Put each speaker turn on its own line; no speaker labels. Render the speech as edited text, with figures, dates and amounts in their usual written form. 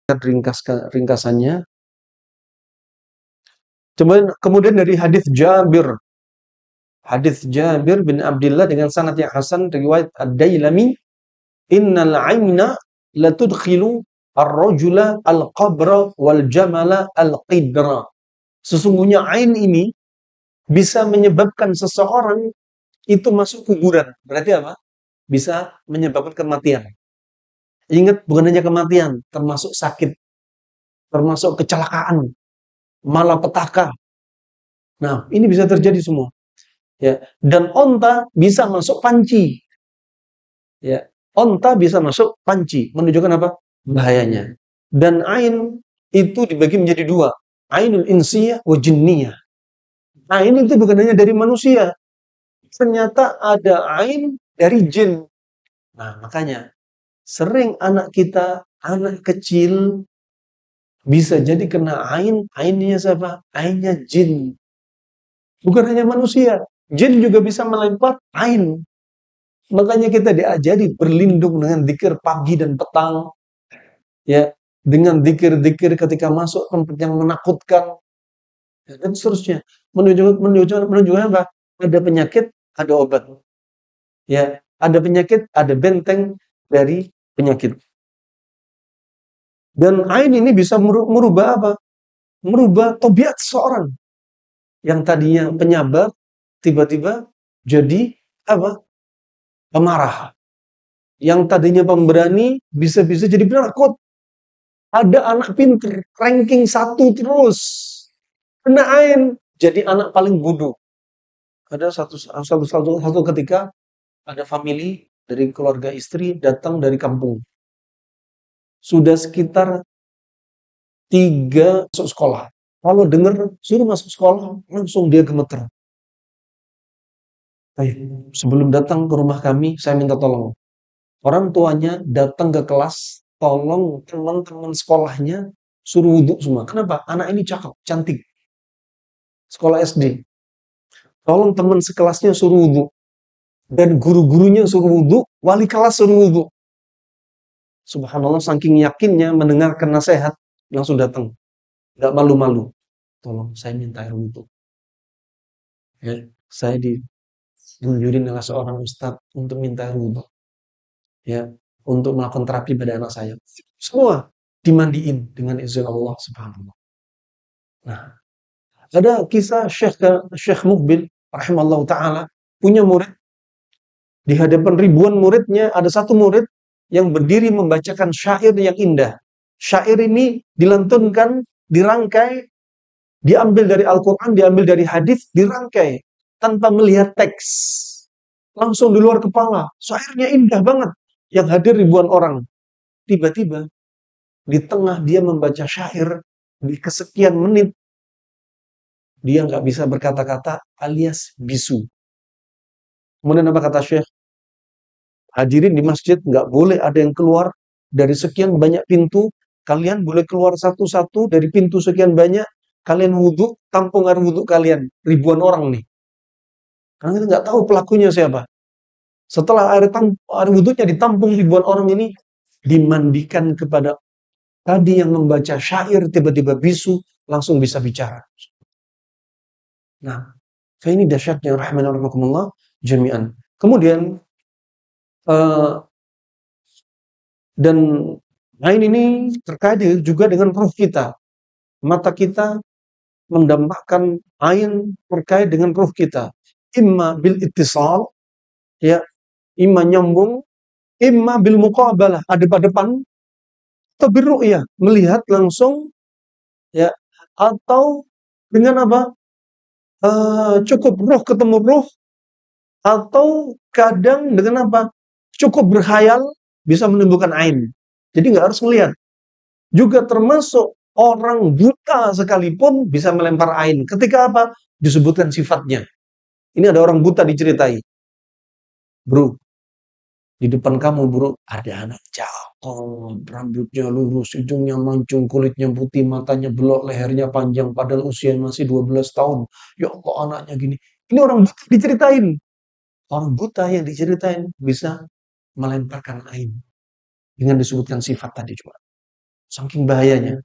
ringkasannya. Kemudian dari hadis Jabir bin Abdullah dengan sanad yang hasan riwayat Ad-Dailami, innal 'aina latudkhilu ar-rajula al-qabra wal jamala al-qidra. Sesungguhnya ain ini bisa menyebabkan seseorang itu masuk kuburan. Berarti apa? Bisa menyebabkan kematian. Ingat, bukan hanya kematian, termasuk sakit, termasuk kecelakaan, malapetaka. Nah, ini bisa terjadi semua. Ya, dan onta bisa masuk panci. Ya, onta bisa masuk panci, menunjukkan apa? Bahayanya. Dan ain itu dibagi menjadi dua, ainul insiyah wa jinniyah. Ain itu bukan hanya dari manusia, ternyata ada ain dari jin. Nah, makanya sering anak kita, anak kecil bisa jadi kena ain. Ainnya siapa? Ainnya jin. Bukan hanya manusia, jin juga bisa melempar ain. Makanya kita diajari berlindung dengan zikir pagi dan petang, ya, dengan zikir-zikir ketika masuk tempat yang menakutkan, ya, dan seterusnya. Menunjukkan apa? Ada penyakit, ada obat. Ya, ada penyakit, ada benteng dari penyakit. Dan ain ini bisa merubah apa? Merubah tabiat seseorang yang tadinya penyabar, tiba-tiba jadi apa? Pemarah. Yang tadinya pemberani bisa-bisa jadi penakut. Ada anak pinter, ranking 1 terus, kena ain, jadi anak paling bodoh. Ada satu ketika ada family dari keluarga istri datang dari kampung. Sudah sekitar 3 masuk sekolah. Kalau dengar suruh masuk sekolah, langsung dia gemeter. Sebelum datang ke rumah kami, saya minta tolong. Orang tuanya datang ke kelas, tolong teman-teman sekolahnya suruh wudhu semua. Kenapa? Anak ini cakep, cantik. Sekolah SD. Tolong teman sekelasnya suruh wudhu. Dan guru-gurunya suruh wudhu, wali kelas suruh wudhu. Subhanallah, saking yakinnya mendengarkan nasihat, langsung datang. Gak malu-malu. Tolong, saya minta air wudhu. Ya, saya dianjurin oleh seorang ustadz untuk minta air wudhu. Ya, untuk melakukan terapi pada anak saya. Semua dimandiin dengan izin Allah Subhanahu. Nah, ada kisah Syekh Mukbil rahimallahu taala punya murid. Di hadapan ribuan muridnya ada satu murid yang berdiri membacakan syair yang indah. Syair ini dilantunkan, dirangkai, diambil dari Al-Quran, diambil dari hadis, dirangkai tanpa melihat teks. Langsung di luar kepala. Syairnya indah banget. Yang hadir ribuan orang. Tiba-tiba di tengah dia membaca syair, di kesekian menit dia nggak bisa berkata-kata alias bisu. Kemudian apa kata Syekh? Hadirin di masjid nggak boleh ada yang keluar dari sekian banyak pintu. Kalian boleh keluar satu-satu dari pintu sekian banyak. Kalian wudhu, tampung air wudhu kalian. Ribuan orang nih. Karena kita nggak tahu pelakunya siapa. Setelah air wudhunya ditampung ribuan orang ini, dimandikan kepada tadi yang membaca syair tiba-tiba bisu, langsung bisa bicara. Nah, ini dahsyatnya rahimahullah jami'an. Kemudian dan ain ini terkait juga dengan roh kita. Mata kita mendampakkan ain terkait dengan roh kita. Imma bil ittisal, ya, imma nyambung, imma bil muqabalah, ada pada depan, atau birru'yah, melihat langsung, ya, atau dengan apa? Cukup roh ketemu roh, atau kadang dengan apa? Cukup berkhayal bisa menimbulkan ain. Jadi nggak harus melihat. Juga termasuk orang buta sekalipun bisa melempar ain. Ketika apa? Disebutkan sifatnya. Ini ada orang buta diceritai. Bro, di depan kamu bro, ada anak cakep, rambutnya lurus, hidungnya mancung, kulitnya putih, matanya belok, lehernya panjang, padahal usia masih 12 tahun. Ya Allah, anaknya gini. Ini orang buta diceritain. Orang buta yang diceritain bisa melemparkan ain dengan disebutkan sifat tadi juga. saking bahayanya.